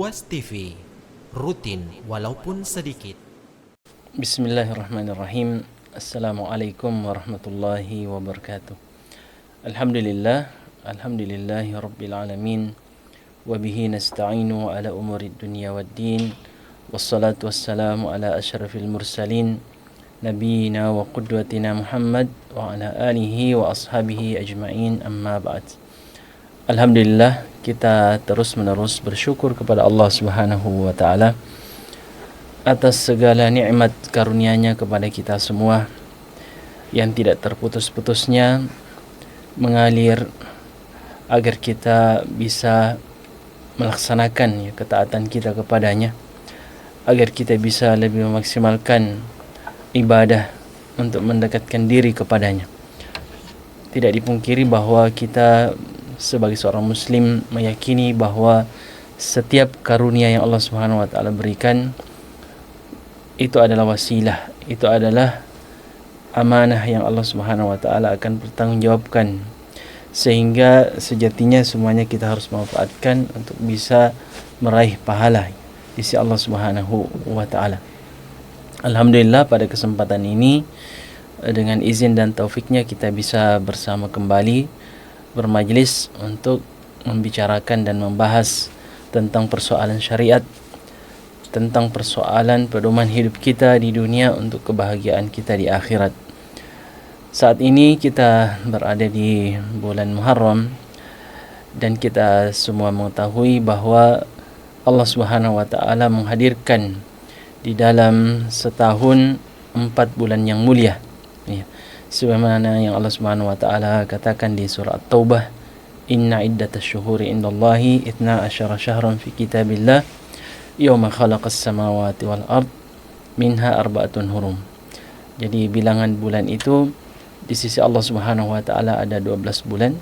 Ruas TV, rutin walaupun sedikit. Bismillahirrahmanirrahim. Assalamualaikum warahmatullahi wabarakatuh. Alhamdulillahi rabbil alamin. Wabihi nasta'inu ala umurid dunya waddin. Wassalatu wassalamu ala asyrafil mursalin. Nabiyina wa qudwatina Muhammad wa ala alihi wa ashabihi ajma'in, amma ba'd. Alhamdulillah, kita terus-menerus bersyukur kepada Allah Subhanahu wa taala atas segala nikmat karunia-Nya kepada kita semua yang tidak terputus-putusnya mengalir agar kita bisa melaksanakan ketaatan kita kepadanya, agar kita bisa lebih memaksimalkan ibadah untuk mendekatkan diri kepadanya. Tidak dipungkiri bahwa kita sebagai seorang muslim meyakini bahwa setiap karunia yang Allah Subhanahu wa taala berikan itu adalah wasilah, itu adalah amanah yang Allah Subhanahu wa taala akan bertanggungjawabkan, sehingga sejatinya semuanya kita harus memanfaatkan untuk bisa meraih pahala di sisi Allah Subhanahu wa taala. Alhamdulillah, pada kesempatan ini dengan izin dan taufiknya kita bisa bersama kembali bermajlis untuk membicarakan dan membahas tentang persoalan syariat, tentang persoalan pedoman hidup kita di dunia untuk kebahagiaan kita di akhirat. Saat ini kita berada di bulan Muharram dan kita semua mengetahui bahwa Allah Subhanahu wa taala menghadirkan di dalam setahun 4 bulan yang mulia, ya. Sebagaimana yang Allah Subhanahu wa taala katakan di surah At-Taubah, inna iddatasy syuhuri indallahi 12 syahran fi kitabillah yauma khalaqas samawati wal ard minha arba'atun hurum. Jadi bilangan bulan itu di sisi Allah Subhanahu wa taala ada 12 bulan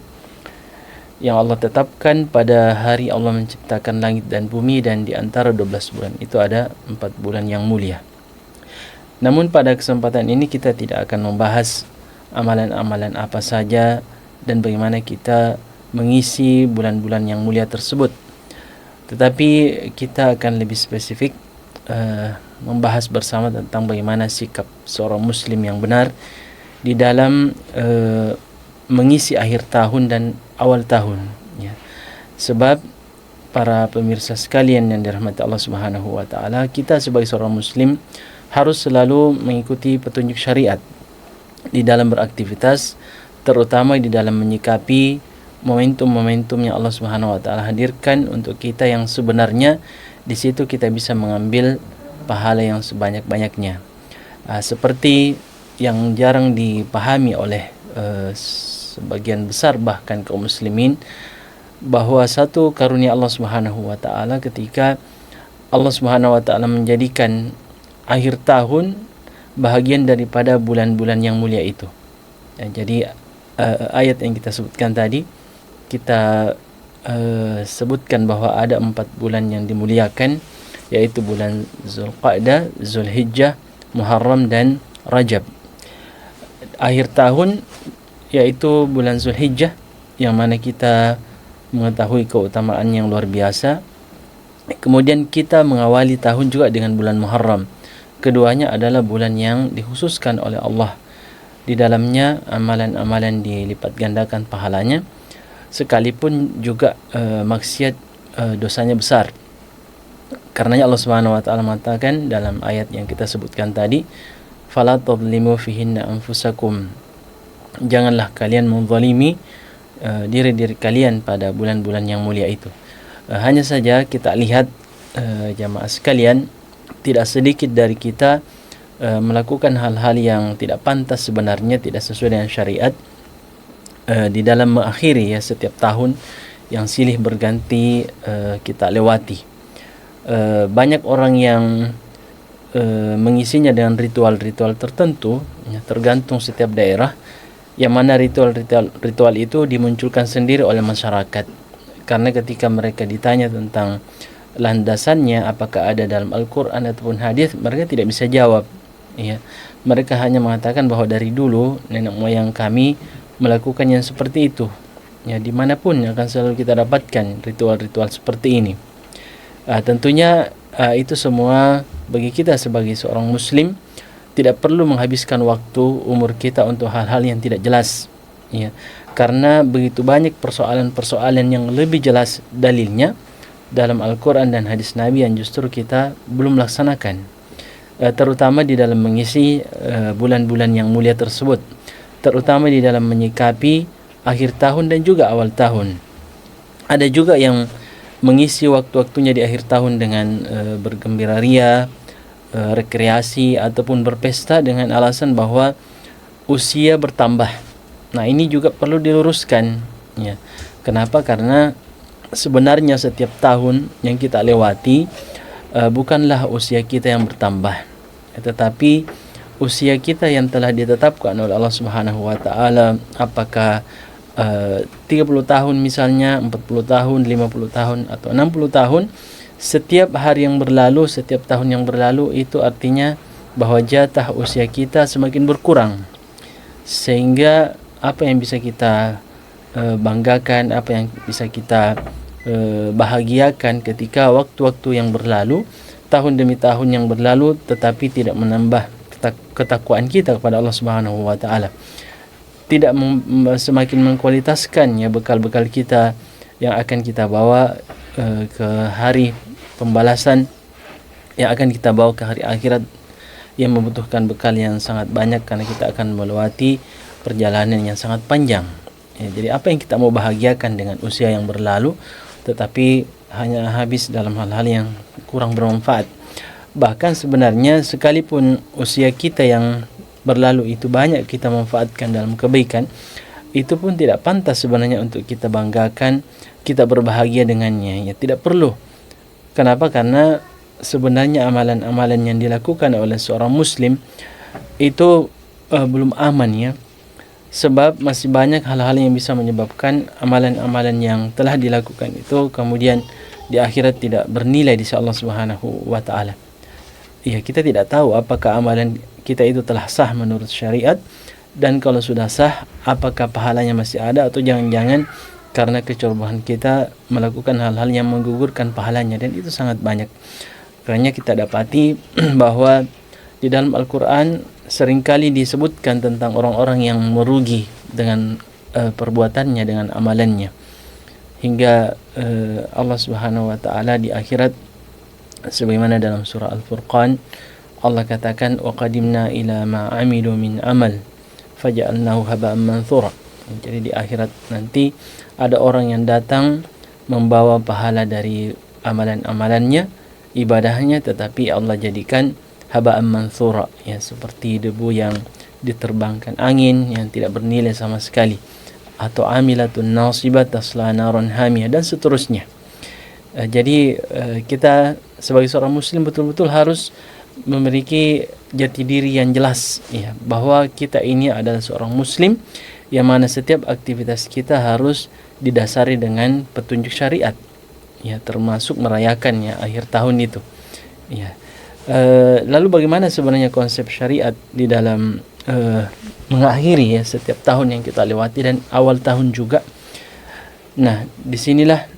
yang Allah tetapkan pada hari Allah menciptakan langit dan bumi, dan di antara 12 bulan itu ada 4 bulan yang mulia. Namun pada kesempatan ini kita tidak akan membahas amalan-amalan apa saja dan bagaimana kita mengisi bulan-bulan yang mulia tersebut. Tetapi kita akan lebih spesifik membahas bersama tentang bagaimana sikap seorang muslim yang benar di dalam mengisi akhir tahun dan awal tahun, ya. Sebab para pemirsa sekalian yang dirahmati Allah Subhanahu wa taala, kita sebagai seorang muslim harus selalu mengikuti petunjuk syariat di dalam beraktivitas, terutama di dalam menyikapi momentum-momentum yang Allah Subhanahu wa taala hadirkan untuk kita, yang sebenarnya di situ kita bisa mengambil pahala yang sebanyak-banyaknya. Seperti yang jarang dipahami oleh sebagian besar bahkan kaum muslimin, bahwa satu karunia Allah Subhanahu wa taala ketika Allah Subhanahu wa taala menjadikan akhir tahun bahagian daripada bulan-bulan yang mulia itu. Jadi ayat yang kita sebutkan tadi, kita sebutkan bahwa ada 4 bulan yang dimuliakan, yaitu bulan Zulqa'dah, Zulhijjah, Muharram dan Rajab. Akhir tahun yaitu bulan Zulhijjah, yang mana kita mengetahui keutamaan yang luar biasa. Kemudian kita mengawali tahun juga dengan bulan Muharram. Keduanya adalah bulan yang dikhususkan oleh Allah. Di dalamnya amalan-amalan dilipat gandakan pahalanya, sekalipun juga maksiat dosanya besar. Karenanya Allah Subhanahu wa taala mengatakan dalam ayat yang kita sebutkan tadi, fala tadlimu fihinna anfusakum. Janganlah kalian menzalimi diri-diri kalian pada bulan-bulan yang mulia itu. Hanya saja kita lihat jamaah sekalian, tidak sedikit dari kita melakukan hal-hal yang tidak pantas sebenarnya, tidak sesuai dengan syariat di dalam mengakhiri setiap tahun yang silih berganti kita lewati. Banyak orang yang mengisinya dengan ritual-ritual tertentu, tergantung setiap daerah, yang mana ritual itu dimunculkan sendiri oleh masyarakat. Karena ketika mereka ditanya tentang landasannya, apakah ada dalam Al-Quran ataupun hadis, mereka tidak bisa jawab, ya. Mereka hanya mengatakan bahwa dari dulu nenek moyang kami melakukan yang seperti itu, ya. Dimanapun akan selalu kita dapatkan ritual-ritual seperti ini. Tentunya itu semua bagi kita sebagai seorang muslim tidak perlu menghabiskan waktu umur kita untuk hal-hal yang tidak jelas, ya, karena begitu banyak persoalan-persoalan yang lebih jelas dalilnya dalam Al-Quran dan hadis Nabi yang justru kita belum laksanakan, terutama di dalam mengisi bulan-bulan yang mulia tersebut, terutama di dalam menyikapi akhir tahun dan juga awal tahun. Ada juga yang mengisi waktu-waktunya di akhir tahun dengan bergembira ria, rekreasi ataupun berpesta dengan alasan bahwa usia bertambah. Nah, ini juga perlu diluruskan, ya. Kenapa? Karena sebenarnya setiap tahun yang kita lewati bukanlah usia kita yang bertambah, tetapi usia kita yang telah ditetapkan oleh Allah Subhanahu wa taala, apakah 30 tahun misalnya, 40 tahun, 50 tahun atau 60 tahun. Setiap hari yang berlalu, setiap tahun yang berlalu itu artinya bahwa jatah usia kita semakin berkurang. Sehingga apa yang bisa kita banggakan, apa yang bisa kita bahagiakan ketika waktu-waktu yang berlalu, tahun demi tahun yang berlalu, tetapi tidak menambah ketakwaan kita kepada Allah Subhanahu wa taala. Tidak semakin mengkualitaskan ya bekal-bekal kita yang akan kita bawa ke hari pembalasan, yang akan kita bawa ke hari akhirat yang membutuhkan bekal yang sangat banyak karena kita akan melewati perjalanan yang sangat panjang. Ya, jadi apa yang kita mau bahagiakan dengan usia yang berlalu tetapi hanya habis dalam hal-hal yang kurang bermanfaat. Bahkan sebenarnya sekalipun usia kita yang berlalu itu banyak kita manfaatkan dalam kebaikan, itu pun tidak pantas sebenarnya untuk kita banggakan, kita berbahagia dengannya. Ya, tidak perlu. Kenapa? Karena sebenarnya amalan-amalan yang dilakukan oleh seorang muslim itu belum aman, ya. Sebab masih banyak hal-hal yang bisa menyebabkan amalan-amalan yang telah dilakukan itu kemudian di akhirat tidak bernilai di sisi Allah Subhanahu wa taala. Ya, kita tidak tahu apakah amalan kita itu telah sah menurut syariat, dan kalau sudah sah apakah pahalanya masih ada atau jangan-jangan karena kecerobohan kita melakukan hal-hal yang menggugurkan pahalanya, dan itu sangat banyak. Karena kita dapati bahwa di dalam Al-Quran seringkali disebutkan tentang orang-orang yang merugi dengan perbuatannya, dengan amalannya, hingga Allah Subhanahu wa taala di akhirat sebagaimana dalam surah Al-Furqan Allah katakan wa qadimna ila ma amilu min amal faja'alnahu haba'an manthura. Jadi di akhirat nanti ada orang yang datang membawa pahala dari amalan-amalannya, ibadahnya, tetapi Allah jadikan haba'an manthura, ya, seperti debu yang diterbangkan angin yang tidak bernilai sama sekali, atau amilatun nasibat tasla naron hamiyah, dan seterusnya. Jadi kita sebagai seorang muslim betul-betul harus memiliki jati diri yang jelas, ya, bahwa kita ini adalah seorang muslim yang mana setiap aktivitas kita harus didasari dengan petunjuk syariat, ya, termasuk merayakan, ya, akhir tahun itu, ya. Lalu bagaimana sebenarnya konsep syariat di dalam mengakhiri, ya, setiap tahun yang kita lewati dan awal tahun juga. Nah, disinilah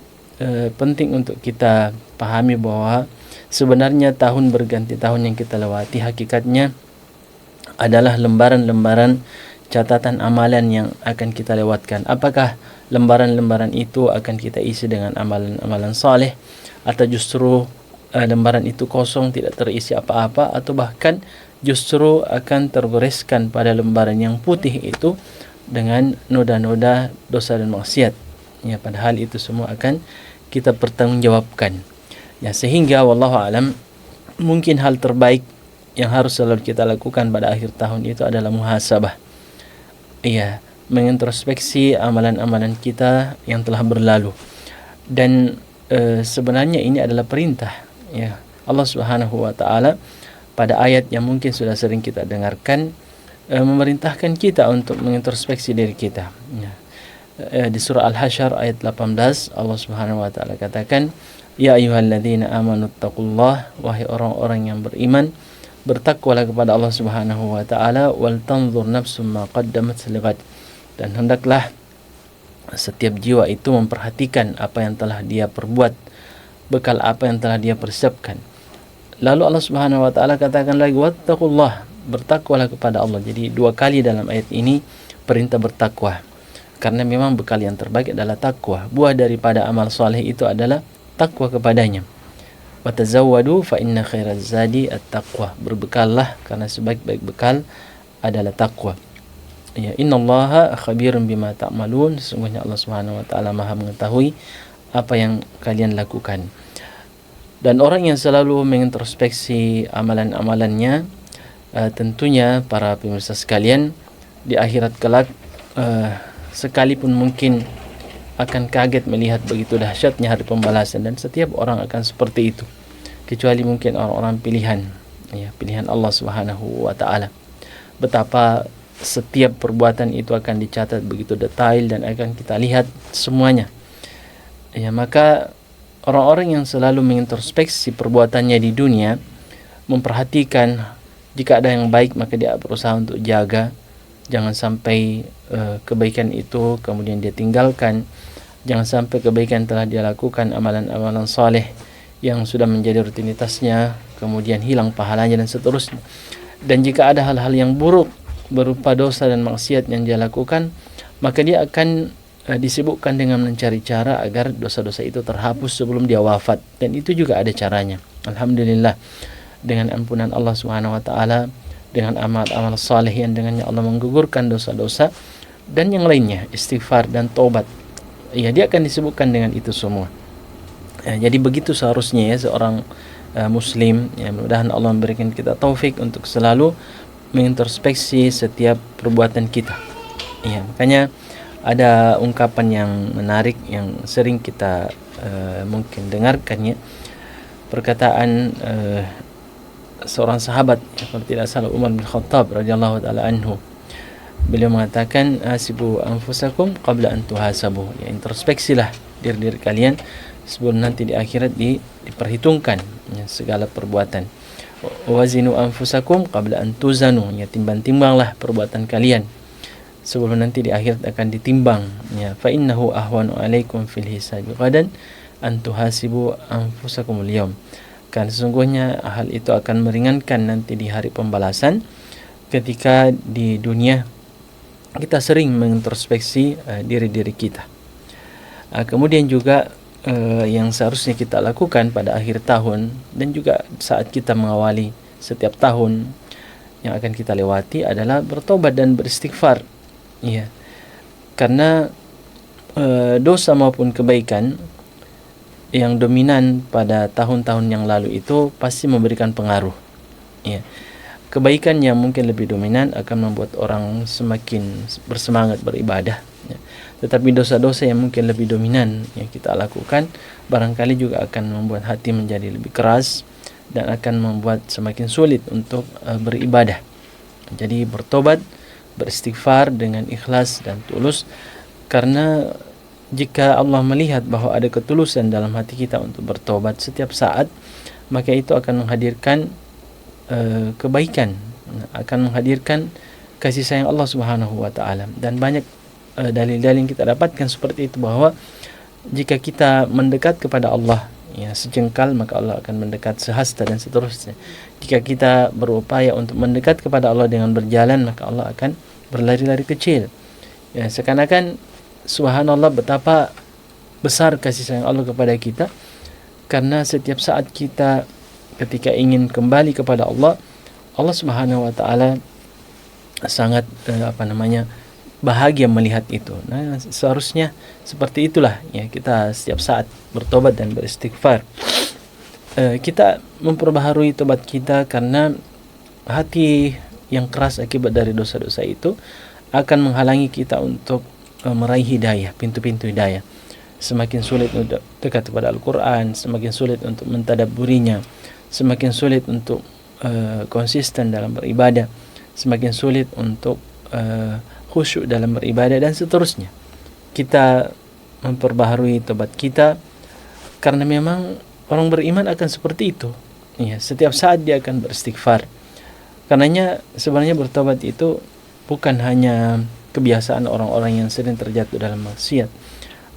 penting untuk kita pahami bahwa sebenarnya tahun berganti tahun yang kita lewati hakikatnya adalah lembaran-lembaran catatan amalan yang akan kita lewatkan. Apakah lembaran-lembaran itu akan kita isi dengan amalan-amalan saleh, atau justru lembaran itu kosong, tidak terisi apa-apa, atau bahkan justru akan tergoreskan pada lembaran yang putih itu dengan noda-noda dosa dan maksiat, ya, padahal itu semua akan kita pertanggungjawabkan, ya. Sehingga wallahu alam mungkin hal terbaik yang harus selalu kita lakukan pada akhir tahun itu adalah muhasabah, ya, mengintrospeksi amalan-amalan kita yang telah berlalu. Dan sebenarnya ini adalah perintah, ya, Allah Subhanahu wa taala pada ayat yang mungkin sudah sering kita dengarkan, memerintahkan kita untuk mengintrospeksi diri kita, ya. Di surah Al-Hasyr ayat 18 Allah Subhanahu wa taala katakan, ya ayyuhalladzina amanu taqullah, wahai orang-orang yang beriman, bertakwalah kepada Allah Subhanahu wa taala, wal tanzur nafsum ma qaddamat lighad, dan hendaklah setiap jiwa itu memperhatikan apa yang telah dia perbuat bekal apa yang telah dia persiapkan. Lalu Allah Subhanahu wa taala katakan lagi, wattaqullah, bertakwalah kepada Allah. Jadi 2 kali dalam ayat ini perintah bertakwa. Karena memang bekal yang terbaik adalah takwa. Buah daripada amal soleh itu adalah takwa kepadanya. Watazawwadu fa inna khairaz zadi at-taqwa. Berbekallah karena sebaik-baik bekal adalah takwa. Ya, innallaha khabirun bima ta'malun. Sesungguhnya Allah Subhanahu wa taala Maha mengetahui apa yang kalian lakukan. Dan orang yang selalu mengintrospeksi amalan-amalannya, tentunya para pemirsa sekalian, di akhirat kelak sekalipun mungkin akan kaget melihat begitu dahsyatnya hari pembalasan, dan setiap orang akan seperti itu, kecuali mungkin orang-orang pilihan, ya, pilihan Allah Subhanahu wa taala. Betapa setiap perbuatan itu akan dicatat begitu detail dan akan kita lihat semuanya. Ya, maka orang-orang yang selalu mengintrospeksi perbuatannya di dunia, memperhatikan jika ada yang baik maka dia berusaha untuk jaga. Jangan sampai kebaikan itu kemudian dia tinggalkan. Jangan sampai kebaikan telah dia lakukan, amalan-amalan saleh yang sudah menjadi rutinitasnya kemudian hilang pahalanya dan seterusnya. Dan jika ada hal-hal yang buruk berupa dosa dan maksiat yang dia lakukan, maka dia akan disibukkan dengan mencari cara agar dosa-dosa itu terhapus sebelum dia wafat. Dan itu juga ada caranya. Alhamdulillah, dengan ampunan Allah Subhanahu wa taala, dengan amal-amal saleh yang dengannya Allah menggugurkan dosa-dosa dan yang lainnya, istighfar dan taubat, ya, dia akan disebutkan dengan itu semua. Jadi begitu seharusnya ya seorang muslim. Ya, mudah-mudahan Allah memberikan kita taufik untuk selalu mengintrospeksi setiap perbuatan kita. Ya, makanya ada ungkapan yang menarik yang sering kita mungkin dengarkan, ya, perkataan seorang sahabat, kalau tidak salah Umar bin Khattab radhiyallahu taala anhu. Beliau mengatakan, hasibu anfusakum qabla an tuhasabu. Ya, introspeksilah diri kalian sebelum nanti di akhirat diperhitungkan, ya, segala perbuatan. Wazinu anfusakum qabla an tuzanu. Ya, timbang-timbanglah perbuatan kalian sebelum nanti di akhirat akan ditimbang. Ya, fa innahu ahwanu alaikum fil hisabi qadan an tuhasibu anfusakum al-yawm. Kan sesungguhnya hal itu akan meringankan nanti di hari pembalasan, ketika di dunia kita sering mengintrospeksi diri-diri kita. Kemudian juga yang seharusnya kita lakukan pada akhir tahun dan juga saat kita mengawali setiap tahun yang akan kita lewati adalah bertobat dan beristighfar. Ya, karena dosa maupun kebaikan yang dominan pada tahun-tahun yang lalu itu pasti memberikan pengaruh. Ya. Kebaikan yang mungkin lebih dominan akan membuat orang semakin bersemangat beribadah. Ya. Tetapi dosa-dosa yang mungkin lebih dominan yang kita lakukan barangkali juga akan membuat hati menjadi lebih keras dan akan membuat semakin sulit untuk beribadah. Jadi bertobat, beristighfar dengan ikhlas dan tulus, karena jika Allah melihat bahwa ada ketulusan dalam hati kita untuk bertobat setiap saat, maka itu akan menghadirkan kebaikan, akan menghadirkan kasih sayang Allah Subhanahu wa taala. Dan banyak dalil-dalil yang kita dapatkan seperti itu, bahwa jika kita mendekat kepada Allah, ya, sejengkal, maka Allah akan mendekat sehasta dan seterusnya. Jika kita berupaya untuk mendekat kepada Allah dengan berjalan, maka Allah akan berlari-lari kecil. Ya, seakan-akan subhanallah betapa besar kasih sayang Allah kepada kita, karena setiap saat kita ketika ingin kembali kepada Allah, Allah Subhanahu wa taala sangat bahagia melihat itu. Nah, seharusnya seperti itulah, ya, kita setiap saat bertobat dan beristighfar. Kita memperbaharui tobat kita, karena hati yang keras akibat dari dosa-dosa itu akan menghalangi kita untuk meraih hidayah, pintu-pintu hidayah. Semakin sulit untuk dekat kepada Al-Quran, semakin sulit untuk mentadabburinya, semakin sulit untuk konsisten dalam beribadah, semakin sulit untuk khusyuk dalam beribadah dan seterusnya. Kita memperbaharui tobat kita, karena memang orang beriman akan seperti itu. Ya, setiap saat dia akan beristighfar. Karenanya sebenarnya bertobat itu bukan hanya kebiasaan orang-orang yang sering terjatuh dalam maksiat,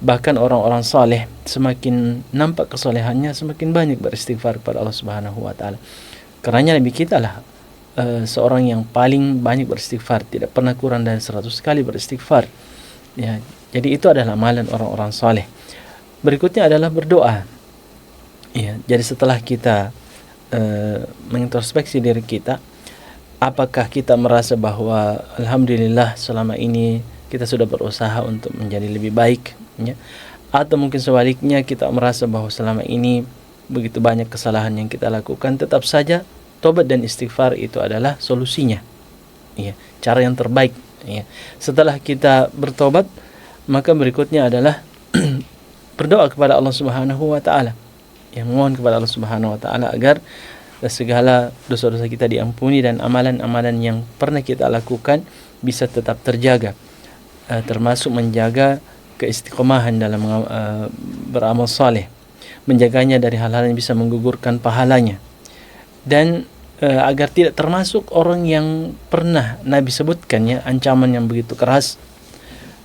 Bahkan orang-orang saleh semakin nampak kesolehannya, semakin banyak beristighfar kepada Allah Subhanahu wa taala. Karena Nabi kita lah seorang yang paling banyak beristighfar, tidak pernah kurang dari 100 kali beristighfar. Ya, jadi itu adalah amalan orang-orang saleh. Berikutnya adalah berdoa. Ya, jadi setelah kita mengintrospeksi diri kita, apakah kita merasa bahwa alhamdulillah selama ini kita sudah berusaha untuk menjadi lebih baik, ya? Atau mungkin sebaliknya kita merasa bahwa selama ini begitu banyak kesalahan yang kita lakukan, tetap saja tobat dan istighfar itu adalah solusinya, ya, cara yang terbaik, ya. Setelah kita bertobat, maka berikutnya adalah berdoa kepada Allah Subhanahu wa taala, yang mohon kepada Allah Subhanahu wa taala agar segala dosa-dosa kita diampuni dan amalan-amalan yang pernah kita lakukan bisa tetap terjaga, termasuk menjaga keistiqomahan dalam beramal saleh, menjaganya dari hal-hal yang bisa menggugurkan pahalanya, dan agar tidak termasuk orang yang pernah Nabi sebutkan, ya, ancaman yang begitu keras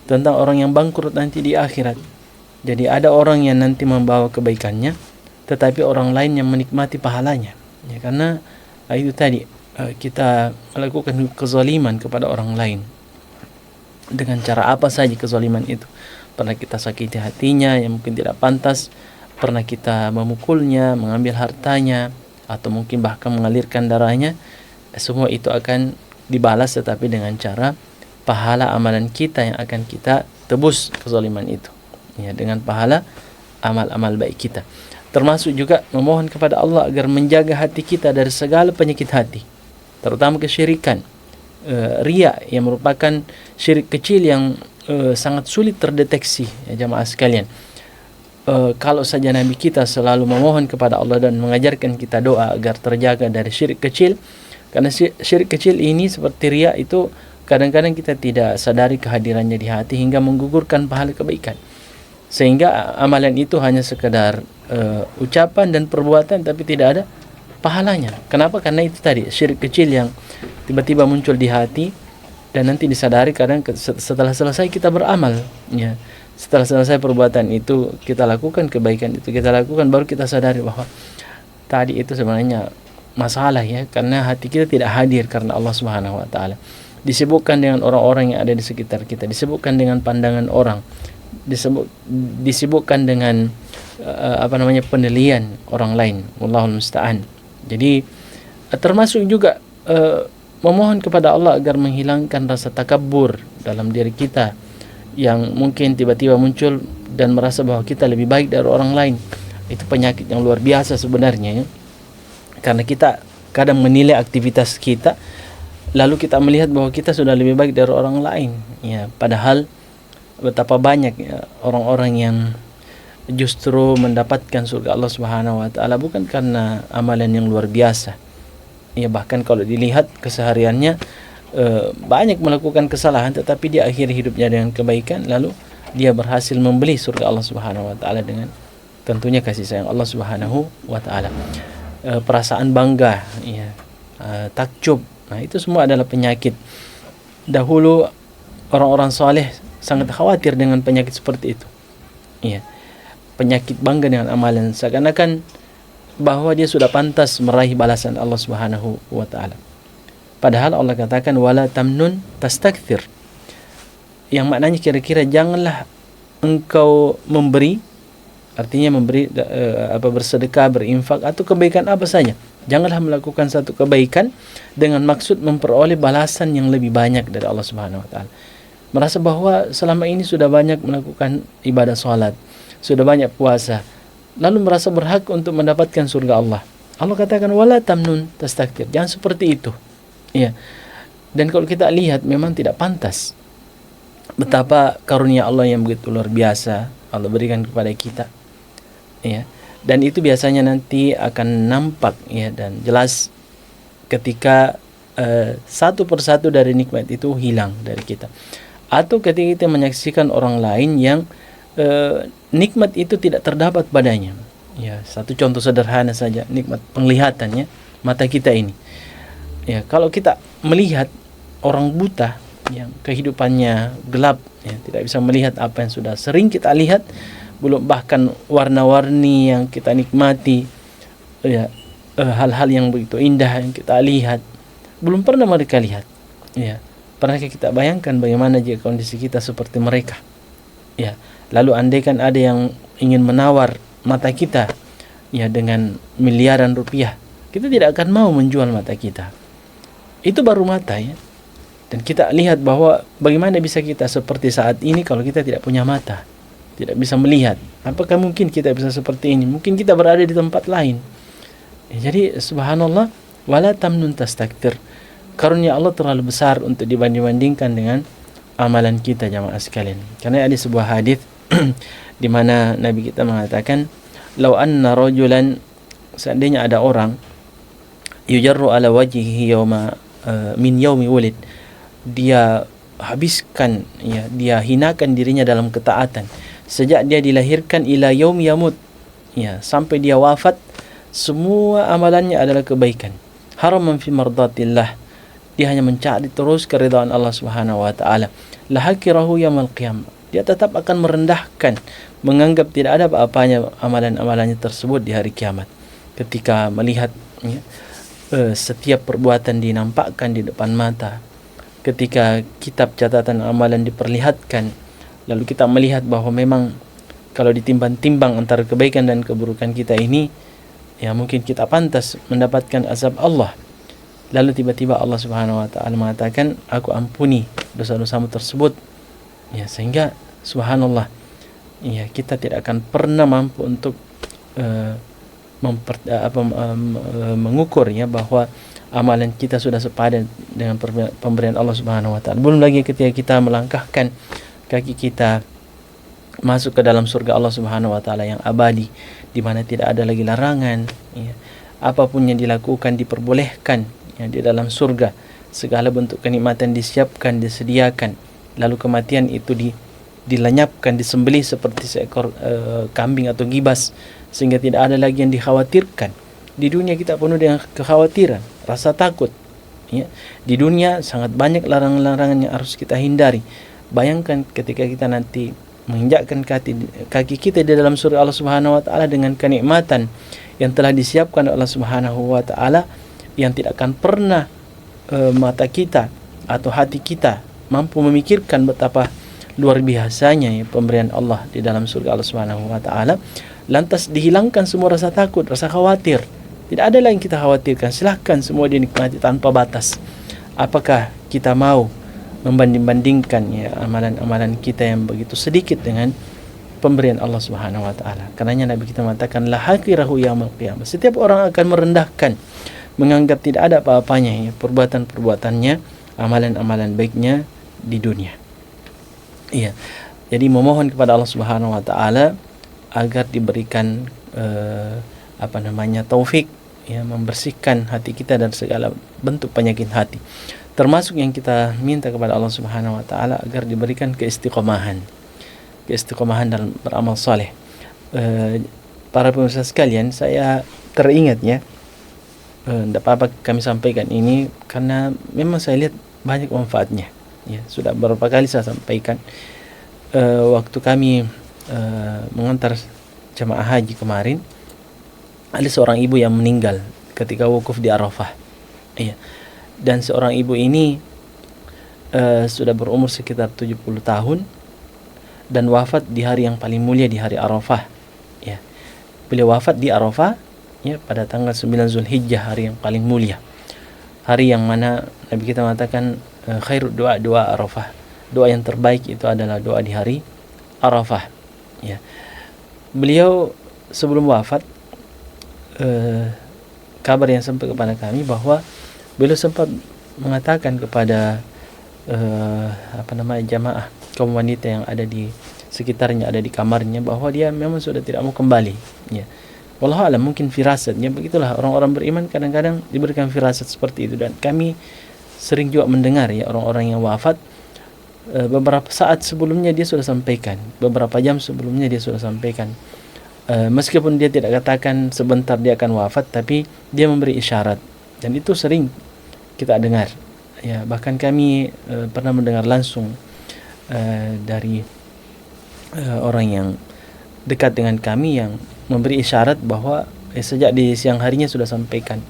tentang orang yang bangkrut nanti di akhirat. Jadi ada orang yang nanti membawa kebaikannya, tetapi orang lain yang menikmati pahalanya, ya, karena itu tadi kita melakukan kezaliman kepada orang lain dengan cara apa saja kezaliman itu. Pernah kita sakiti hatinya yang mungkin tidak pantas, pernah kita memukulnya, mengambil hartanya, atau mungkin bahkan mengalirkan darahnya. Semua itu akan dibalas, tetapi dengan cara pahala amalan kita yang akan kita tebus kezaliman itu, ya, dengan pahala amal-amal baik kita. Termasuk juga memohon kepada Allah agar menjaga hati kita dari segala penyakit hati, terutama kesyirikan, riya, yang merupakan syirik kecil yang sangat sulit terdeteksi, ya, jamaah sekalian. Kalau saja Nabi kita selalu memohon kepada Allah dan mengajarkan kita doa agar terjaga dari syirik kecil, karena syirik kecil ini seperti riya itu kadang-kadang kita tidak sadari kehadirannya di hati hingga menggugurkan pahala kebaikan, sehingga amalan itu hanya sekedar ucapan dan perbuatan tapi tidak ada pahalanya. Kenapa? Karena itu tadi syirik kecil yang tiba-tiba muncul di hati dan nanti disadari kadang setelah selesai kita beramal, ya. Setelah selesai perbuatan itu kita lakukan, kebaikan itu kita lakukan, baru kita sadari bahwa tadi itu sebenarnya masalah, ya, karena hati kita tidak hadir karena Allah Subhanahu wa taala. Disibukkan dengan orang-orang yang ada di sekitar kita, disibukkan dengan pandangan orang, disibukkan dengan penilaian orang lain. Wallahul musta'an. Jadi termasuk juga memohon kepada Allah agar menghilangkan rasa takabur dalam diri kita yang mungkin tiba-tiba muncul dan merasa bahwa kita lebih baik dari orang lain. Itu penyakit yang luar biasa sebenarnya, ya. Karena kita kadang menilai aktivitas kita, lalu kita melihat bahwa kita sudah lebih baik dari orang lain, ya, padahal betapa banyak, ya, orang-orang yang justru mendapatkan surga Allah Subhanahu wa taala bukan karena amalan yang luar biasa. Ya, bahkan kalau dilihat kesehariannya banyak melakukan kesalahan, tetapi dia akhiri hidupnya dengan kebaikan, lalu dia berhasil membeli surga Allah Subhanahu wa taala dengan tentunya kasih sayang Allah Subhanahu wa taala. Perasaan bangga, ya, takjub. Nah, itu semua adalah penyakit. Dahulu orang-orang saleh sangat khawatir dengan penyakit seperti itu. Ya. Penyakit bangga dengan amalan, seakan-akan bahwa dia sudah pantas meraih balasan Allah Subhanahu wa taala. Padahal Allah katakan wala tamnun tastakthir, yang maknanya kira-kira janganlah engkau memberi, artinya memberi bersedekah, berinfak atau kebaikan apa saja. Janganlah melakukan satu kebaikan dengan maksud memperoleh balasan yang lebih banyak dari Allah Subhanahu wa taala. Merasa bahwa selama ini sudah banyak melakukan ibadah salat, sudah banyak puasa, lalu merasa berhak untuk mendapatkan surga Allah. Allah katakan wala tamnun tastakthir, jangan seperti itu. Ya. Dan kalau kita lihat memang tidak pantas. Betapa karunia Allah yang begitu luar biasa Allah berikan kepada kita. Ya. Dan itu biasanya nanti akan nampak, ya, dan jelas ketika satu persatu dari nikmat itu hilang dari kita. Atau ketika kita menyaksikan orang lain yang nikmat itu tidak terdapat padanya. Ya, satu contoh sederhana saja, nikmat penglihatannya, mata kita ini. Ya, kalau kita melihat orang buta, yang kehidupannya gelap, ya, tidak bisa melihat apa yang sudah sering kita lihat, belum bahkan warna-warni yang kita nikmati, ya, hal-hal yang begitu indah yang kita lihat belum pernah mereka lihat. Ya, pernahkah kita bayangkan bagaimana jika kondisi kita seperti mereka? Ya, lalu andaikan ada yang ingin menawar mata kita, ya, dengan miliaran rupiah, kita tidak akan mau menjual mata kita. Itu baru mata, ya. Dan kita lihat bahwa bagaimana bisa kita seperti saat ini kalau kita tidak punya mata, tidak bisa melihat. Apakah mungkin kita bisa seperti ini? Mungkin kita berada di tempat lain. Ya, jadi subhanallah, wala tamnun tastakthir. Karunia Allah terlalu besar untuk dibanding-bandingkan dengan amalan kita, jamaah sekalian. Karena ada sebuah hadis di mana Nabi kita mengatakan, "Lau anna rajulan," seandainya ada orang, "yujarru ala wajhihi yawma min yaumi wulid," dia habiskan, ya, dia hinakan dirinya dalam ketaatan sejak dia dilahirkan ila yaum yamut, ya, sampai dia wafat, semua amalannya adalah kebaikan. Haraman fi mardatillah, dia hanya mencari terus keridhaan Allah Subhanahu wa taala. Lahakirahu yaumil qiyamah, dia tetap akan merendahkan, menganggap tidak ada apa-apanya amalan-amalannya tersebut di hari kiamat. Ketika melihat, ya, setiap perbuatan dinampakkan di depan mata, ketika kitab catatan amalan diperlihatkan, lalu kita melihat bahwa memang kalau ditimbang-timbang antara kebaikan dan keburukan kita ini, ya, mungkin kita pantas mendapatkan azab Allah. Lalu tiba-tiba Allah Subhanahu wa taala mengatakan, "Aku ampuni dosa-dosamu tersebut." Ya, sehingga subhanallah, ya, kita tidak akan pernah mampu untuk mengukur, ya, bahwa amalan kita sudah sepadan dengan pemberian Allah Subhanahu wa taala. Belum lagi ketika kita melangkahkan kaki kita masuk ke dalam surga Allah Subhanahu wa taala yang abadi, di mana tidak ada lagi larangan, ya. Apapun yang dilakukan diperbolehkan, ya, di dalam surga. Segala bentuk kenikmatan disiapkan, disediakan. Lalu kematian itu dilenyapkan, disembelih seperti seekor kambing atau gibas, sehingga tidak ada lagi yang dikhawatirkan. Di dunia kita penuh dengan kekhawatiran, rasa takut, ya. Di dunia sangat banyak larangan-larangan yang harus kita hindari. Bayangkan ketika kita nanti menginjakkan kaki kita di dalam surga Allah Subhanahu wa taala dengan kenikmatan yang telah disiapkan oleh Allah Subhanahu wa taala, yang tidak akan pernah mata kita atau hati kita mampu memikirkan betapa luar biasanya, ya, pemberian Allah di dalam surga Allah Subhanahu wa taala. Lantas dihilangkan semua rasa takut, rasa khawatir. Tidak ada lagi yang kita khawatirkan. Silahkan semua dinikmati tanpa batas. Apakah kita mau membanding-bandingkan, ya, amalan-amalan kita yang begitu sedikit dengan pemberian Allah Subhanahu wa taala? Karenanya Nabi kita mengatakan, la hakirahu yaumil qiyamah. Setiap orang akan merendahkan, menganggap tidak ada apa-apanya, ya, perbuatan-perbuatannya, amalan-amalan baiknya di dunia. Iya. Jadi memohon kepada Allah Subhanahu wa taala agar diberikan taufik, ya, membersihkan hati kita dari segala bentuk penyakit hati. Termasuk yang kita minta kepada Allah Subhanahu wa taala agar diberikan keistiqomahan dalam beramal saleh. Para pemirsa sekalian, saya teringat, ya, tidak apa-apa kami sampaikan ini karena memang saya lihat banyak manfaatnya, ya. Sudah beberapa kali saya sampaikan, waktu kami mengantar jamaah haji kemarin, ada seorang ibu yang meninggal ketika wukuf di Arafah, iya. Dan seorang ibu ini sudah berumur sekitar 70 tahun dan wafat di hari yang paling mulia, di hari Arafah, ya. Beliau wafat di Arafah, ya, pada tanggal 9 Zulhijjah, hari yang paling mulia, hari yang mana Nabi kita mengatakan khairud doa Arafah, doa yang terbaik itu adalah doa di hari Arafah, ya. Beliau sebelum wafat, kabar yang sampai kepada kami bahwa beliau sempat mengatakan kepada jamaah kaum wanita yang ada di sekitarnya, ada di kamarnya, bahwa dia memang sudah tidak mau kembali, ya. Wallahu a'lam, mungkin firasatnya begitulah, orang-orang beriman kadang-kadang diberikan firasat seperti itu. Dan kami sering juga mendengar, ya, orang-orang yang wafat, beberapa saat sebelumnya dia sudah sampaikan, beberapa jam sebelumnya dia sudah sampaikan, meskipun dia tidak katakan sebentar dia akan wafat, tapi dia memberi isyarat. Dan itu sering kita dengar, Ya, bahkan kami pernah mendengar langsung dari orang yang dekat dengan kami yang memberi isyarat bahwa sejak di siang harinya sudah sampaikan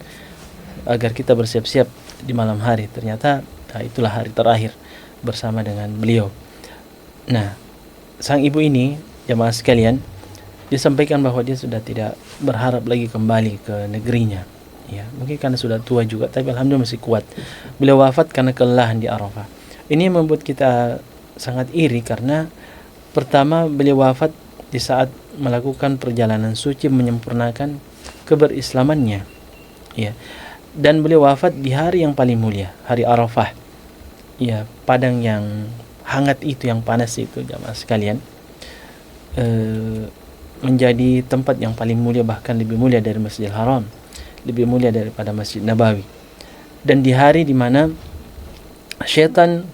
agar kita bersiap-siap di malam hari. Ternyata itulah hari terakhir bersama dengan beliau. Nah, sang ibu ini, jamaah sekalian, disampaikan bahwa dia sudah tidak berharap lagi kembali ke negerinya. Ya, mungkin karena sudah tua juga, tapi alhamdulillah masih kuat. Beliau wafat karena kelelahan di Arafah. Ini yang membuat kita sangat iri karena pertama beliau wafat di saat melakukan perjalanan suci menyempurnakan keberislamannya. Ya. Dan beliau wafat di hari yang paling mulia, hari Arafah. Ya, padang yang hangat itu, yang panas itu, jamaah sekalian, menjadi tempat yang paling mulia, bahkan lebih mulia dari Masjidil Haram, lebih mulia daripada Masjid Nabawi. Dan di hari di mana syaitan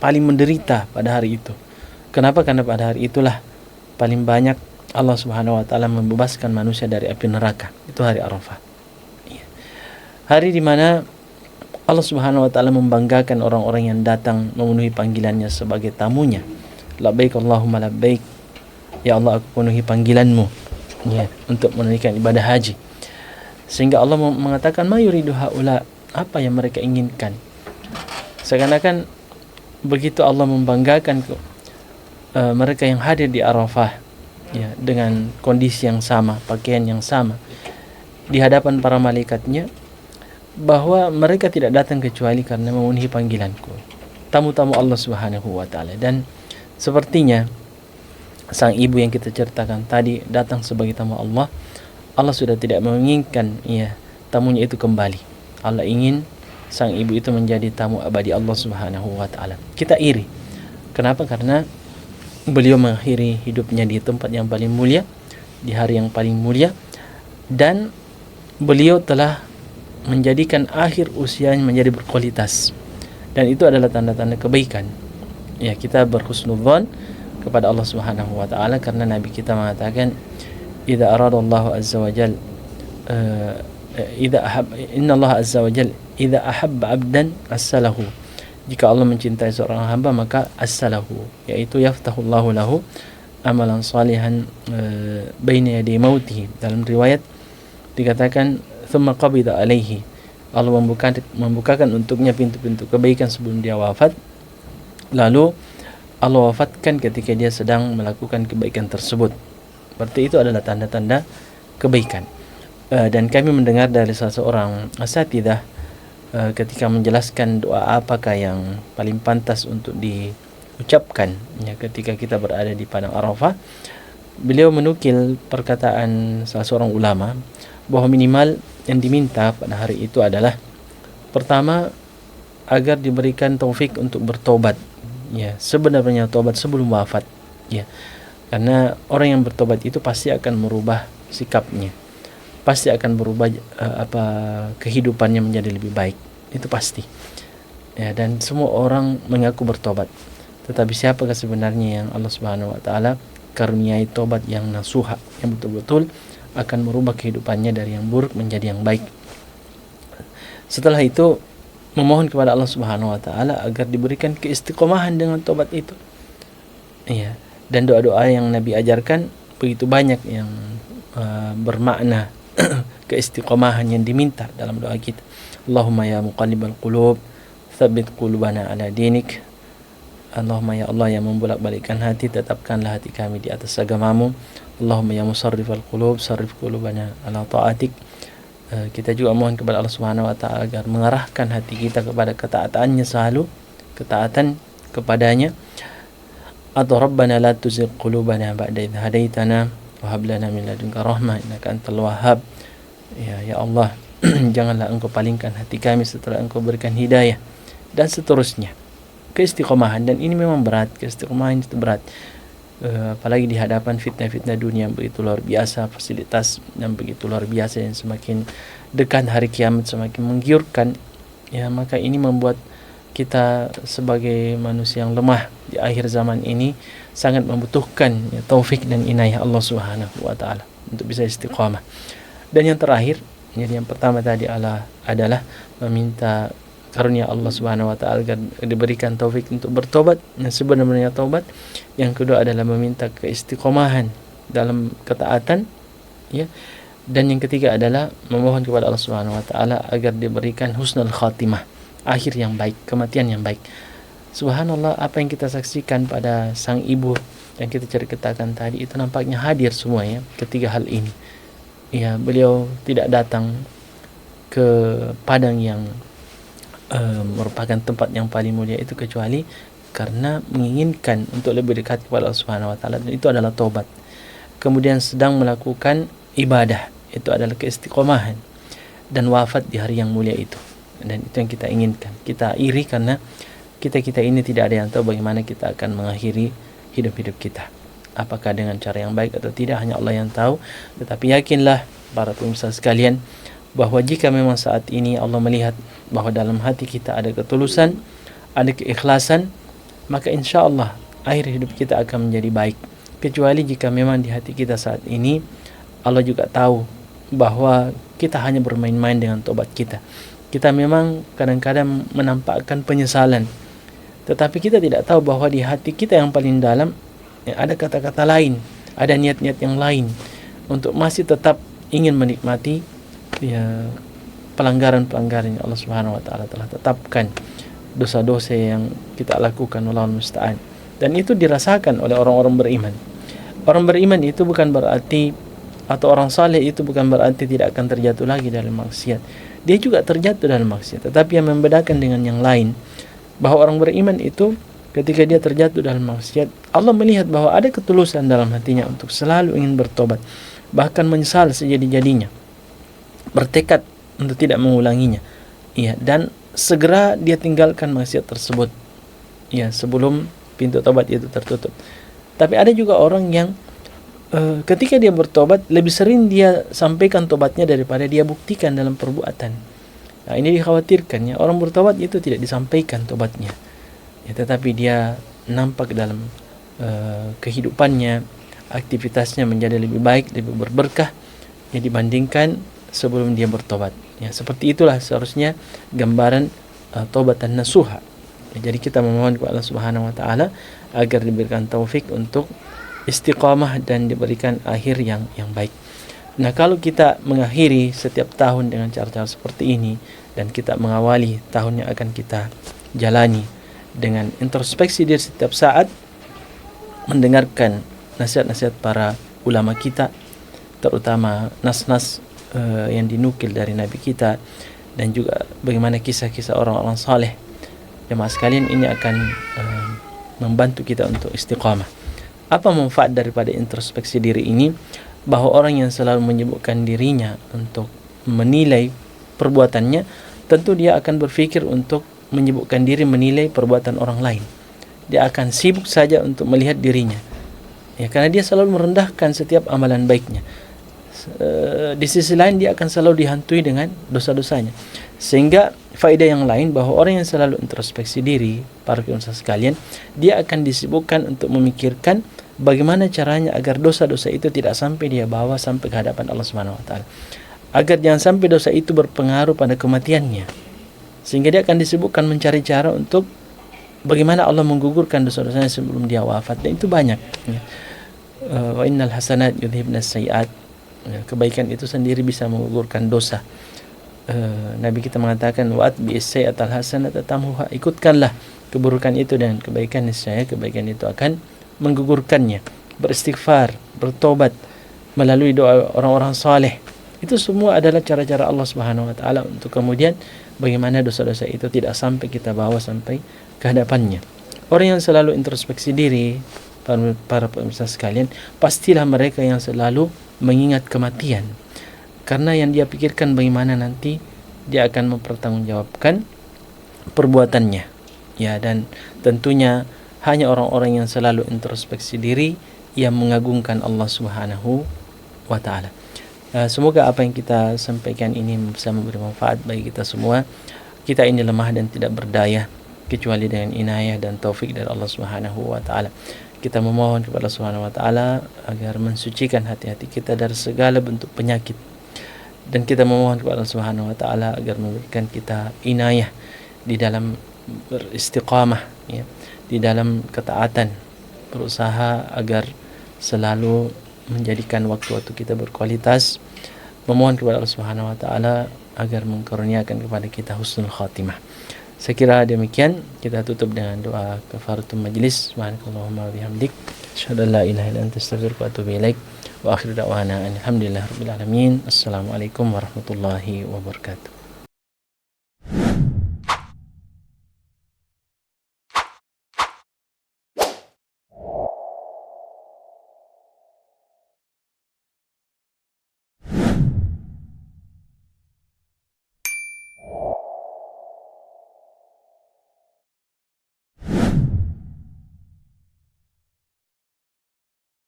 paling menderita pada hari itu. Kenapa? Karena pada hari itulah paling banyak Allah Subhanahu wa taala membebaskan manusia dari api neraka. Itu hari Arafah. Hari di mana Allah Subhanahu wa taala membanggakan orang-orang yang datang memenuhi panggilannya sebagai tamunya. Labbaik Allahumma labbaik. Ya Allah, aku penuhi panggilanmu, ya, untuk menunaikan ibadah haji. Sehingga Allah mengatakan, ma yuridu haula, apa yang mereka inginkan. Seakan-akan begitu Allah membanggakan mereka yang hadir di Arafah, ya, dengan kondisi yang sama, pakaian yang sama, di hadapan para malaikatnya, bahwa mereka tidak datang kecuali karena memenuhi panggilanku, tamu-tamu Allah Subhanahu wa taala. Dan sepertinya sang ibu yang kita ceritakan tadi datang sebagai tamu Allah. Allah sudah tidak menginginkan, ya, tamunya itu kembali. Allah ingin sang ibu itu menjadi tamu abadi Allah Subhanahu wa taala. Kita iri. Kenapa? Karena beliau mengakhiri hidupnya di tempat yang paling mulia, di hari yang paling mulia, dan beliau telah menjadikan akhir usianya menjadi berkualitas. Dan itu adalah tanda-tanda kebaikan. Ya, kita berhusnudzon kepada Allah Subhanahu wa taala karena Nabi kita mengatakan, idza aradallahu azza wa jal inna Allah azza wa jal idza ahabba 'abdan assalahu. Jika Allah mencintai seorang hamba maka assalahu, yaitu yaftahullahu lahu amalan salihan baina yaday mautihi. Dalam riwayat dikatakan thumma qabida alaihi, Allah membukakan untuknya pintu-pintu kebaikan sebelum dia wafat, lalu Allah wafatkan ketika dia sedang melakukan kebaikan tersebut. Berarti itu adalah tanda-tanda kebaikan. Dan kami mendengar dari salah seorang asatidzah ketika menjelaskan doa apakah yang paling pantas untuk diucapkan, ya, ketika kita berada di padang Arafah. Beliau menukil perkataan salah seorang ulama bahwa minimal yang diminta pada hari itu adalah pertama agar diberikan taufik untuk bertobat, ya, sebenarnya tobat sebelum wafat, ya, karena orang yang bertobat itu pasti akan merubah sikapnya, pasti akan berubah kehidupannya menjadi lebih baik, itu pasti, ya. Dan semua orang mengaku bertobat, tetapi siapakah sebenarnya yang Allah Subhanahu wa taala karuniai tobat yang nasuha, yang betul-betul akan merubah kehidupannya dari yang buruk menjadi yang baik. Setelah itu memohon kepada Allah Subhanahu wa taala agar diberikan keistiqomahan dengan tobat itu. Iya, dan doa-doa yang Nabi ajarkan begitu banyak yang bermakna keistiqomahan yang diminta dalam doa kita. Allahumma ya muqallibal qulub, tsabbit qulubana ala dinik. Allahumma ya Allah yang membolak-balikkan hati, tetapkanlah hati kami di atas agamamu. Allahumma ya musarrifal qulub, sarrif qulubana ala ta'atik. Kita juga mohon kepada Allah Subhanahu wa taala agar mengarahkan hati kita kepada ketaatannya selalu, ketaatan kepadanya. Atau Rabbana la tuzigh qulubana ba'da idh hadaitana wa hab lana min ladunka rahmah innaka antal wahhab. Ya Allah, janganlah engkau palingkan hati kami setelah engkau berikan hidayah, dan seterusnya. Keistiqomahan, dan ini memang berat, keistiqomahan itu berat. Apalagi di hadapan fitnah-fitnah dunia yang begitu luar biasa, fasilitas yang begitu luar biasa, yang semakin dekat hari kiamat semakin menggiurkan, ya, maka ini membuat kita sebagai manusia yang lemah di akhir zaman ini sangat membutuhkan, ya, taufik dan inayah Allah Subhanahu wa taala untuk bisa istiqamah. Dan yang terakhir, jadi yang pertama tadi adalah meminta karunia Allah Subhanahu wa taala agar diberikan taufik untuk bertobat yang sebenarnya taubat. Yang kedua adalah meminta keistiqomahan dalam ketaatan, ya. Dan yang ketiga adalah memohon kepada Allah Subhanahu wa taala agar diberikan husnul khatimah, akhir yang baik, kematian yang baik. Subhanallah, apa yang kita saksikan pada sang ibu yang kita ceritakan tadi itu nampaknya hadir semua, ya, ketiga hal ini. Ya, beliau tidak datang ke padang yang merupakan tempat yang paling mulia itu kecuali karena menginginkan untuk lebih dekat kepada Allah Subhanahu wa taala, dan itu adalah taubat. Kemudian sedang melakukan ibadah, itu adalah keistiqomahan, dan wafat di hari yang mulia itu. Dan itu yang kita inginkan. Kita iri karena kita ini tidak ada yang tahu bagaimana kita akan mengakhiri hidup-hidup kita. Apakah dengan cara yang baik atau tidak, hanya Allah yang tahu. Tetapi yakinlah para pemirsa sekalian, bahwa jika memang saat ini Allah melihat bahwa dalam hati kita ada ketulusan, ada keikhlasan, maka insya Allah akhir hidup kita akan menjadi baik. Kecuali jika memang di hati kita saat ini Allah juga tahu bahwa kita hanya bermain-main dengan tobat kita. Kita memang kadang-kadang menampakkan penyesalan, tetapi kita tidak tahu bahwa di hati kita yang paling dalam ada kata-kata lain, ada niat-niat yang lain untuk masih tetap ingin menikmati, ya, pelanggaran-pelanggaran yang Allah Subhanahu wa taala telah tetapkan, dosa-dosa yang kita lakukan, wallahul musta'an. Dan itu dirasakan oleh orang-orang beriman. Orang beriman itu bukan berarti, atau orang saleh itu bukan berarti tidak akan terjatuh lagi dalam maksiat. Dia juga terjatuh dalam maksiat, tetapi yang membedakan dengan yang lain, bahwa orang beriman itu ketika dia terjatuh dalam maksiat, Allah melihat bahwa ada ketulusan dalam hatinya untuk selalu ingin bertobat, bahkan menyesal sejadi-jadinya, bertekad untuk tidak mengulanginya, ya, dan segera dia tinggalkan maksiat tersebut, ya, sebelum pintu tobat itu tertutup. Tapi ada juga orang yang ketika dia bertobat, lebih sering dia sampaikan tobatnya daripada dia buktikan dalam perbuatan. Nah, ini dikhawatirkan, ya, orang bertobat itu tidak disampaikan tobatnya, ya, tetapi dia nampak dalam kehidupannya, aktivitasnya menjadi lebih baik, lebih berberkah, ya, dibandingkan sebelum dia bertobat. Ya, seperti itulah seharusnya gambaran taubatan nasuha. Ya, jadi kita memohon kepada Allah Subhanahu wa taala agar diberikan taufik untuk istiqamah dan diberikan akhir yang baik. Nah, kalau kita mengakhiri setiap tahun dengan cara-cara seperti ini, dan kita mengawali tahun yang akan kita jalani dengan introspeksi diri setiap saat, mendengarkan nasihat-nasihat para ulama kita, terutama nas-nas yang dinukil dari Nabi kita, dan juga bagaimana kisah-kisah orang-orang saleh. Jemaah sekalian, ini akan membantu kita untuk istiqamah. Apa manfaat daripada introspeksi diri ini? Bahwa orang yang selalu menyibukkan dirinya untuk menilai perbuatannya, tentu dia akan berpikir untuk menyibukkan diri menilai perbuatan orang lain. Dia akan sibuk saja untuk melihat dirinya, ya, karena dia selalu merendahkan setiap amalan baiknya. Di sisi lain dia akan selalu dihantui dengan dosa-dosanya. Sehingga faedah yang lain, bahwa orang yang selalu introspeksi diri, para pemirsa sekalian, dia akan disibukkan untuk memikirkan bagaimana caranya agar dosa-dosa itu tidak sampai dia bawa sampai ke hadapan Allah Subhanahu wa taala. Agar jangan sampai dosa itu berpengaruh pada kematiannya. Sehingga dia akan disibukkan mencari cara untuk bagaimana Allah menggugurkan dosa-dosanya sebelum dia wafat. Dan itu banyak, ya. Wa innal hasanat yudhibnas sayiat. Kebaikan itu sendiri bisa menggugurkan dosa. Nabi kita mengatakan, wa'at bi'is-sayyi'atal hasanata tamhuha, ikutkanlah keburukan itu dengan kebaikan, niscaya kebaikan itu akan menggugurkannya. Beristighfar, bertobat melalui doa orang-orang saleh. Itu semua adalah cara-cara Allah Subhanahu wa taala untuk kemudian bagaimana dosa-dosa itu tidak sampai kita bawa sampai ke hadapannya. Orang yang selalu introspeksi diri, para pemirsa sekalian, pastilah mereka yang selalu mengingat kematian. Karena yang dia pikirkan bagaimana nanti dia akan mempertanggungjawabkan perbuatannya, ya, dan tentunya hanya orang-orang yang selalu introspeksi diri yang mengagungkan Allah Subhanahu wa taala. Semoga apa yang kita sampaikan ini bisa memberi manfaat bagi kita semua. Kita ini lemah dan tidak berdaya kecuali dengan inayah dan taufik dari Allah Subhanahu wa taala. Kita memohon kepada Allah Subhanahu wa taala agar mensucikan hati-hati kita dari segala bentuk penyakit. Dan kita memohon kepada Allah Subhanahu wa taala agar memberikan kita inayah di dalam beristiqamah, ya, di dalam ketaatan, berusaha agar selalu menjadikan waktu-waktu kita berkualitas, memohon kepada Allah Subhanahu wa taala agar mengkurniakan kepada kita husnul khatimah. Saya kira demikian, kita tutup dengan doa kafaratul majlis. Subhanakallahumma wa bihamdik, asyhadu an la ilaha illa anta, astaghfiruka wa atubu ilaik. Wa akhiru da'wana alhamdulillahirabbil alamin. Assalamualaikum warahmatullahi wabarakatuh.